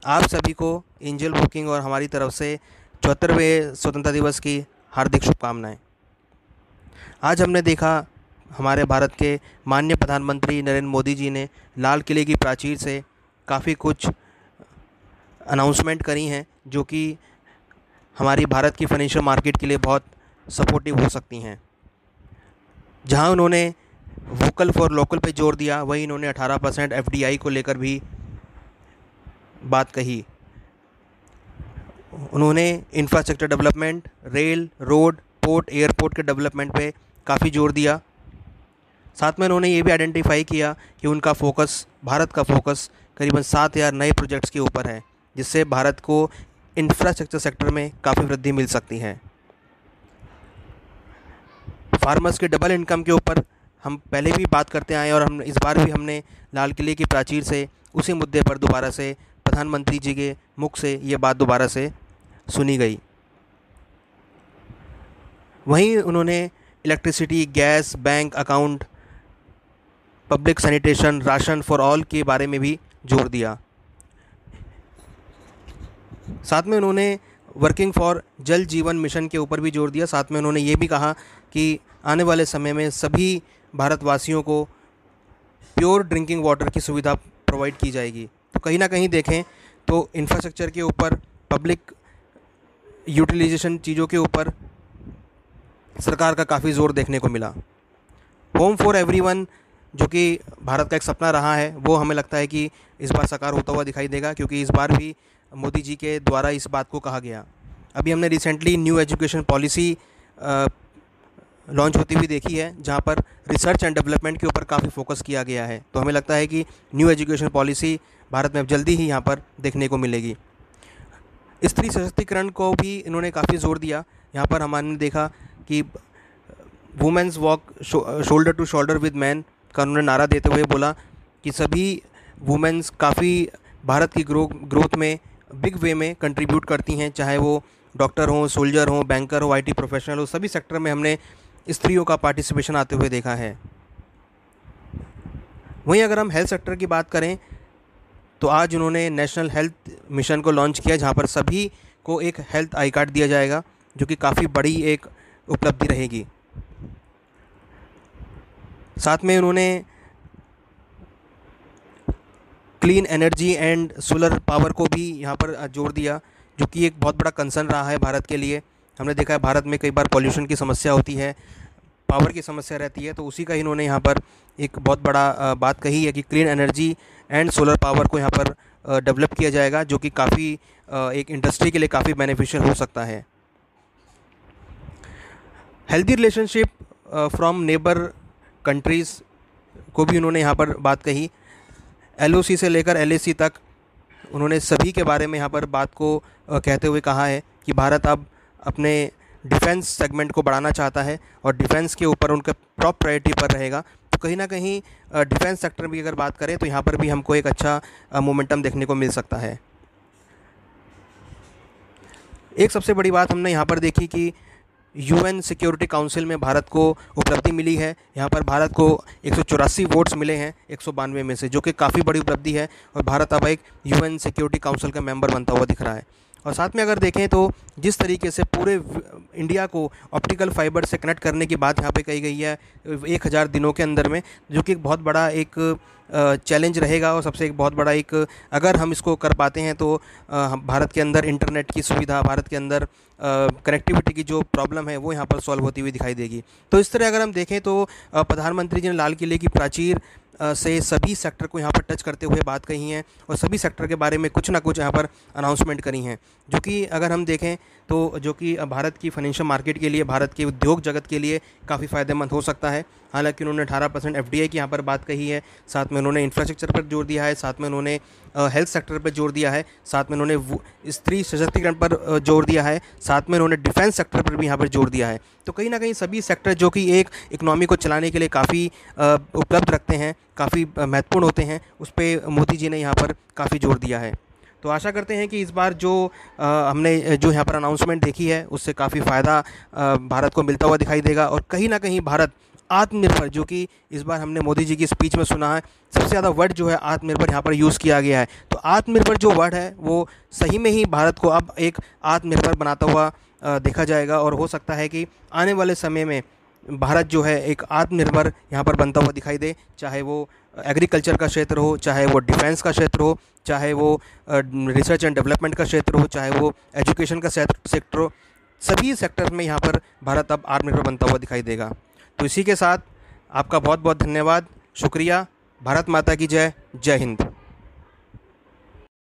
आप सभी को एंजल बुकिंग और हमारी तरफ से 74वें स्वतंत्रता दिवस की हार्दिक शुभकामनाएं। आज हमने देखा हमारे भारत के माननीय प्रधानमंत्री नरेंद्र मोदी जी ने लाल किले की प्राचीर से काफ़ी कुछ अनाउंसमेंट करी हैं जो कि हमारी भारत की फाइनेंशियल मार्केट के लिए बहुत सपोर्टिव हो सकती हैं। जहां उन्होंने वोकल फॉर लोकल पे जोर दिया, वहीं इन्होंने 18% एफडीआई को लेकर भी बात कही। उन्होंने infrastructure development, rail, road, port, airport के डेवलपमेंट पे काफ़ी जोर दिया। साथ में उन्होंने ये भी आइडेंटिफाई किया कि उनका फोकस, भारत का फोकस करीबन 7,000 नए प्रोजेक्ट्स के ऊपर है, जिससे भारत को इंफ्रास्ट्रक्चर सेक्टर में काफ़ी वृद्धि मिल सकती है। फार्मर्स के डबल इनकम के ऊपर हम पहले भी बात करते आए और हम इस बार भी हमने लाल किले की प्राचीर से उसी मुद्दे पर दोबारा से प्रधानमंत्री जी के मुख से ये बात दोबारा से सुनी गई। वहीं उन्होंने electricity, gas, bank account, public sanitation, ration for all के बारे में भी जोर दिया। साथ में उन्होंने वर्किंग फॉर जल जीवन मिशन के ऊपर भी जोर दिया। साथ में उन्होंने ये भी कहा कि आने वाले समय में सभी भारतवासियों को प्योर ड्रिंकिंग वाटर की सुविधा प्रोवाइड की जाएगी। तो कहीं ना कहीं देखें तो इंफ्रास्ट्रक्चर के ऊपर, पब्लिक यूटिलाइजेशन चीज़ों के ऊपर सरकार का काफ़ी ज़ोर देखने को मिला। होम फॉर एवरीवन जो कि भारत का एक सपना रहा है, वो हमें लगता है कि इस बार साकार होता हुआ दिखाई देगा, क्योंकि इस बार भी मोदी जी के द्वारा इस बात को कहा गया। अभी हमने recently new education policy launch होती हुई देखी है, जहां पर रिसर्च एंड डेवलपमेंट के ऊपर काफ़ी फोकस किया गया है। तो हमें लगता है कि न्यू एजुकेशन पॉलिसी भारत में अब जल्दी ही यहाँ पर देखने को मिलेगी। स्त्री सशक्तिकरण को भी इन्होंने काफ़ी ज़ोर दिया। यहाँ पर हमने देखा कि women's walk shoulder to shoulder with man का उन्होंने नारा देते हुए बोला कि सभी वुमेन्स काफ़ी भारत की ग्रोथ में बिग वे में कंट्रीब्यूट करती हैं, चाहे वो डॉक्टर हों, सोल्जर हों, बैंकर हो, आईटी प्रोफेशनल हो, सभी सेक्टर में हमने स्त्रियों का पार्टिसिपेशन आते हुए देखा है। वहीं अगर हम हेल्थ सेक्टर की बात करें तो आज उन्होंने नेशनल हेल्थ मिशन को लॉन्च किया, जहां पर सभी को एक हेल्थ आई कार्ड दिया जाएगा, जो कि काफ़ी बड़ी एक उपलब्धि रहेगी। साथ में उन्होंने clean energy and solar power को भी यहाँ पर जोर दिया, जो कि एक बहुत बड़ा कंसर्न रहा है भारत के लिए। हमने देखा है भारत में कई बार पॉल्यूशन की समस्या होती है, पावर की समस्या रहती है, तो उसी का ही इन्होंने यहाँ पर एक बहुत बड़ा बात कही है कि clean energy and solar power को यहाँ पर डेवलप किया जाएगा, जो कि काफ़ी एक इंडस्ट्री के लिए काफ़ी बेनिफिशियल हो सकता है। Healthy relationship from neighbour countries को भी उन्होंने यहाँ पर बात कही। एलओसी से लेकर एलएसी तक उन्होंने सभी के बारे में यहाँ पर बात को कहते हुए कहा है कि भारत अब अपने डिफेंस सेगमेंट को बढ़ाना चाहता है और डिफेंस के ऊपर उनका टॉप प्रायोरिटी पर रहेगा। तो कहीं ना कहीं डिफेंस सेक्टर की अगर बात करें तो यहाँ पर भी हमको एक अच्छा मोमेंटम देखने को मिल सकता है। एक सबसे बड़ी बात हमने यहाँ पर देखी कि यूएन सिक्योरिटी काउंसिल में भारत को उपलब्धि मिली है। यहाँ पर भारत को 184 वोट्स मिले हैं 192 में से, जो कि काफ़ी बड़ी उपलब्धि है और भारत अब एक यूएन सिक्योरिटी काउंसिल का मेंबर बनता हुआ दिख रहा है। और साथ में अगर देखें तो जिस तरीके से पूरे इंडिया को ऑप्टिकल फाइबर से कनेक्ट करने की बात यहाँ पे कही गई है 1000 दिनों के अंदर में, जो कि एक बहुत बड़ा एक चैलेंज रहेगा और सबसे एक बहुत बड़ा एक, अगर हम इसको कर पाते हैं तो भारत के अंदर इंटरनेट की सुविधा, भारत के अंदर कनेक्टिविटी की जो प्रॉब्लम है वो यहाँ पर सॉल्व होती हुई दिखाई देगी। तो इस तरह अगर हम देखें तो प्रधानमंत्री जी ने लाल किले की प्राचीर से सभी सेक्टर को यहाँ पर टच करते हुए बात कही है और सभी सेक्टर के बारे में कुछ ना कुछ यहाँ पर अनाउंसमेंट करी हैं, जो कि अगर हम देखें तो जो कि भारत की फाइनेंशियल मार्केट के लिए, भारत के उद्योग जगत के लिए काफ़ी फ़ायदेमंद हो सकता है। हालांकि उन्होंने 18% एफडीआई की यहाँ पर बात कही है, साथ में उन्होंने इंफ्रास्ट्रक्चर पर जोर दिया है, साथ में उन्होंने हेल्थ सेक्टर पर जोर दिया है, साथ में उन्होंने स्त्री सशक्तिकरण पर जोर दिया है, साथ में उन्होंने डिफेंस सेक्टर पर भी यहाँ पर जोर दिया है। तो कहीं ना कहीं सभी सेक्टर जो कि एक इकनॉमी को चलाने के लिए काफ़ी उपलब्ध रखते हैं, काफ़ी महत्वपूर्ण होते हैं, उस पर मोदी जी ने यहाँ पर काफ़ी जोर दिया है। तो आशा करते हैं कि इस बार जो हमने जो यहाँ पर अनाउंसमेंट देखी है उससे काफ़ी फ़ायदा भारत को मिलता हुआ दिखाई देगा और कहीं ना कहीं भारत आत्मनिर्भर, जो कि इस बार हमने मोदी जी की स्पीच में सुना है, सबसे ज़्यादा वर्ड जो है आत्मनिर्भर यहाँ पर यूज़ किया गया है। तो आत्मनिर्भर जो वर्ड है वो सही में ही भारत को अब एक आत्मनिर्भर बनाता हुआ देखा जाएगा, और हो सकता है कि आने वाले समय में भारत जो है एक आत्मनिर्भर यहाँ पर बनता हुआ दिखाई दे, चाहे वो एग्रीकल्चर का क्षेत्र हो, चाहे वो डिफेंस का क्षेत्र हो, चाहे वो रिसर्च एंड डेवलपमेंट का क्षेत्र हो, चाहे वो एजुकेशन का सेक्टर हो। सभी सेक्टर में यहाँ पर भारत अब आत्मनिर्भर बनता हुआ दिखाई देगा। तो इसी के साथ आपका बहुत बहुत धन्यवाद, शुक्रिया। भारत माता की जय। जय हिंद।